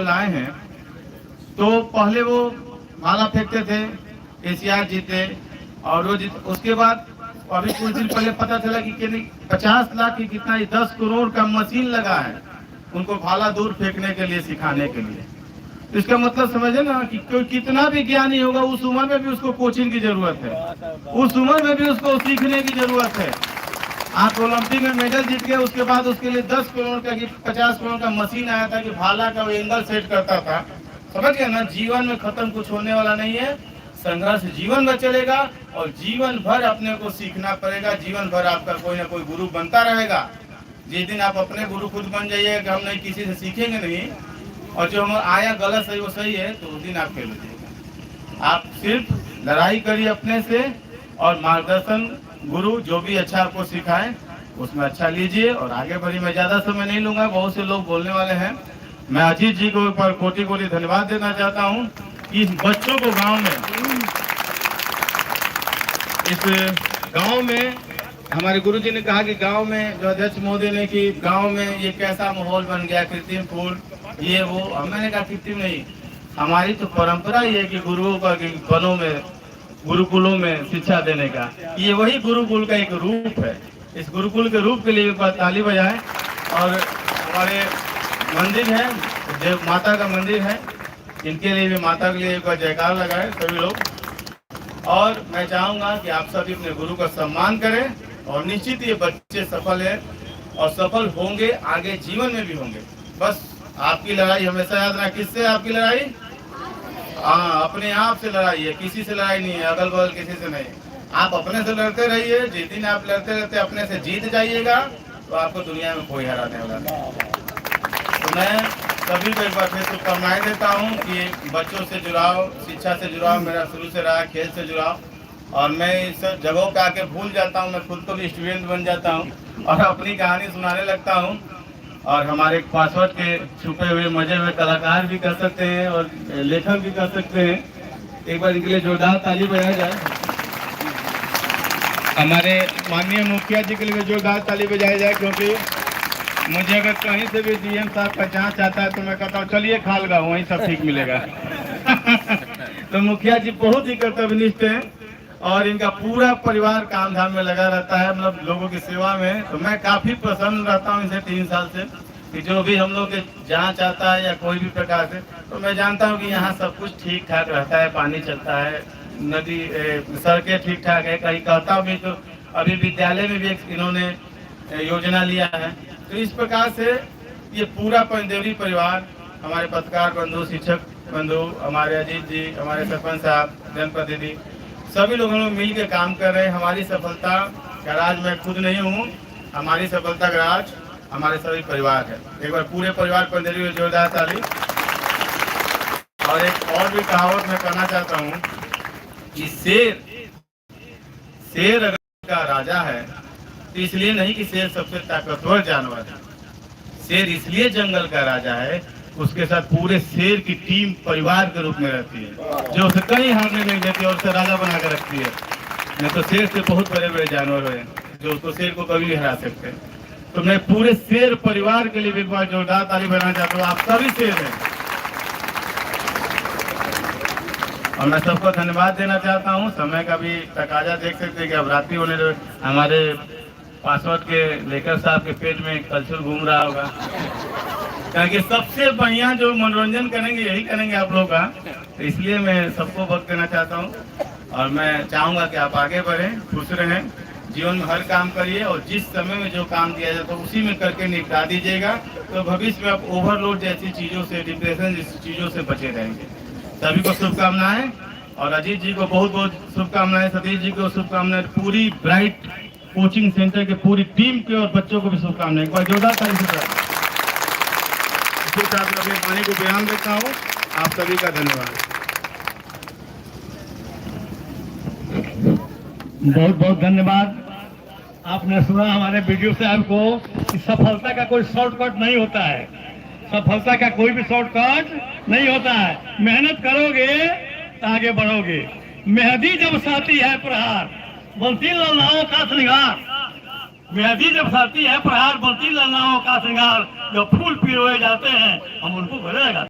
लाए हैं तो पहले वो भाला फेंकते थे, एशिया जीते और वो जीते। उसके बाद अभी कुछ दिन पहले पता चला कि 50 लाख की कितना 10 करोड़ का मशीन लगा है उनको भाला दूर फेंकने के लिए, सिखाने के लिए। तो इसका मतलब समझे ना कि कोई कितना भी ज्ञानी होगा उस उम्र में भी उसको कोचिंग की जरूरत है, उस उम्र में भी उसको सीखने की जरूरत है। आप ओलंपिक में मेडल जीत गए, उसके बाद उसके लिए 10 करोड़ का 50 करोड़ का मशीन आया था कि भाला का वो एंगल सेट करता था। समझ गए ना, जीवन में खत्म कुछ होने वाला नहीं है, संघर्ष जीवन में चलेगा और जीवन भर अपने को सीखना पड़ेगा। जीवन भर आपका कोई ना कोई गुरु बनता रहेगा। जिस दिन आप अपने गुरु खुद बन जाइए कि हम नहीं किसी से सीखेंगे नहीं और जो हम आया गलत सही वो सही है, तो उस दिन आप फेल हो जाइएगा। आप सिर्फ लड़ाई करिए अपने से और मार्गदर्शन गुरु जो भी अच्छा आपको सिखाए उसमें अच्छा लीजिए और आगे बढ़िए। मैं ज्यादा समय नहीं लूंगा, बहुत से लोग बोलने वाले हैं। मैं अजीत जी को ऊपर कोटि कोटि धन्यवाद देना चाहता हूं कि इस बच्चों को गांव में हमारे गुरुजी ने कहा कि गांव में जो अध्यक्ष महोदय ने कि गांव में ये कैसा माहौल बन गया, कृत्रिम फूल ये वो। मैंने कहा कृत्रिम नहीं, हमारी तो परंपरा ही है कि गुरुओं का वनों में गुरुकुलों में शिक्षा देने का, ये वही गुरुकुल का एक रूप है। इस गुरुकुल के रूप के लिए ताली बजाएं। और हमारे मंदिर है, देव माता का मंदिर है, इनके लिए भी माता के लिए एक बार जयकार लगाए सभी लोग। और मैं चाहूंगा कि आप सभी अपने गुरु का सम्मान करें और निश्चित ये बच्चे सफल हैं और सफल होंगे, आगे जीवन में भी होंगे। बस आपकी लड़ाई हमेशा याद रखना, किससे आपकी लड़ाई? हाँ, अपने आप से लड़ाई है, किसी से लड़ाई नहीं है, अगल बगल किसी से नहीं। आप अपने से लड़ते रहिए। जिस दिन आप लड़ते लड़ते अपने से जीत जाइएगा तो आपको दुनिया में कोई हराने वाला नहीं। तो मैं सभी को एक बार फिर शुभकामनाएं देता हूँ कि बच्चों से जुड़ाव, शिक्षा से जुड़ाव मेरा शुरू से रहा, खेल से जुड़ाव। और मैं इस जगहों पे आके भूल जाता हूँ, मैं खुद को भी स्टूडेंट बन जाता हूँ और अपनी कहानी सुनाने लगता हूँ। और हमारे पासवर्ड के छुपे हुए मजे हुए कलाकार भी कर सकते हैं और लेखक भी कर सकते हैं। एक बार इनके लिए जोरदार ताली बजाया जाए। हमारे माननीय मुखिया जी के लिए जोरदार ताली बजाया जाए, क्योंकि मुझे अगर कहीं से भी डीएम साहब पहचान आता है तो मैं कहता हूँ चलिए खालगांव, वहीं सब ठीक मिलेगा। तो मुखिया जी बहुत ही कर्तव्यनिष्ठ हैं और इनका पूरा परिवार काम धाम में लगा रहता है, मतलब लोगों की सेवा में। तो मैं काफी प्रसन्न रहता हूँ इनसे 3 साल से कि जो भी हम लोग के जांच आता है या कोई भी प्रकार से, तो मैं जानता हूँ कि यहाँ सब कुछ ठीक ठाक रहता है, पानी चलता है, नदी सड़कें ठीक ठाक है। कहीं कहता हूँ भी तो अभी विद्यालय में भी एक इन्होंने योजना लिया है। तो इस प्रकार से ये पूरा पंचदेवरी परिवार, हमारे पत्रकार बंधु, शिक्षक बंधु, हमारे अजीत जी, हमारे सरपंच साहब, जनप्रतिनिधि, सभी लोगों ने मिल के काम कर रहे हैं। हमारी सफलता का राज मैं खुद नहीं हूँ, हमारी सफलता का राज हमारे सभी परिवार है। एक बार पूरे परिवार पर पंचदेवरी में जोरदार ताली। और एक और भी कहावत मैं करना चाहता हूँ कि शेर अगर का राजा है तो इसलिए नहीं कि शेर सबसे ताकतवर जानवर है, शेर इसलिए जंगल का राजा है, उसके साथ पूरे शेर की टीम परिवार के रूप में रहती है जो उसे कहीं हारने नहीं देती और उसे राजा बना कर रखती है। नहीं तो शेर से बहुत बड़े बड़े जानवर हैं जो उसको शेर को कभी नहीं हरा सकते। तो मैं पूरे शेर परिवार के लिए एक बार जोरदार ताली बजाना चाहता हूँ। आप सभी शेर हैं और मैं सबको धन्यवाद देना चाहता हूँ। समय का भी तकाजा देख सकते हैं कि अब रात्रि होने दो। हमारे पासवर्ड के लेकर साहब के पेट में कलछुल घूम रहा होगा, क्योंकि सबसे बढ़िया जो मनोरंजन करेंगे यही करेंगे आप लोग का। तो इसलिए मैं सबको वक्त देना चाहता हूँ और मैं चाहूँगा कि आप आगे बढ़ें, खुश रहें, जीवन में हर काम करिए और जिस समय में जो काम दिया जाए तो उसी में करके निपटा दीजिएगा। तो भविष्य में आप ओवरलोड जैसी चीज़ों से, डिप्रेशन जैसी चीज़ों से बचे रहेंगे। सभी को शुभकामनाएं और अजीत जी को बहुत बहुत शुभकामनाएं, सतीश जी को शुभकामनाएं, पूरी ब्राइट कोचिंग सेंटर के पूरी टीम के और बच्चों को भी शुभकामनाएं। एक बार जोरदार ताली से अपने पानी को बयान देता हूँ। आप सभी का धन्यवाद, बहुत बहुत धन्यवाद। आपने सुना हमारे वीडियो साहब को कि सफलता का कोई शॉर्टकट नहीं होता है, सफलता का कोई भी शॉर्टकट नहीं होता है। मेहनत करोगे तो आगे बढ़ोगे। मेहंदी जब साथी है प्रहार, बनती ललनाओं का श्रृंगार। मेहंदी जब साथी है प्रहार, बनती ललनाओं का श्रृंगार। जब फूल पिरोए जाते हैं हम उनको गले लगाते हैं।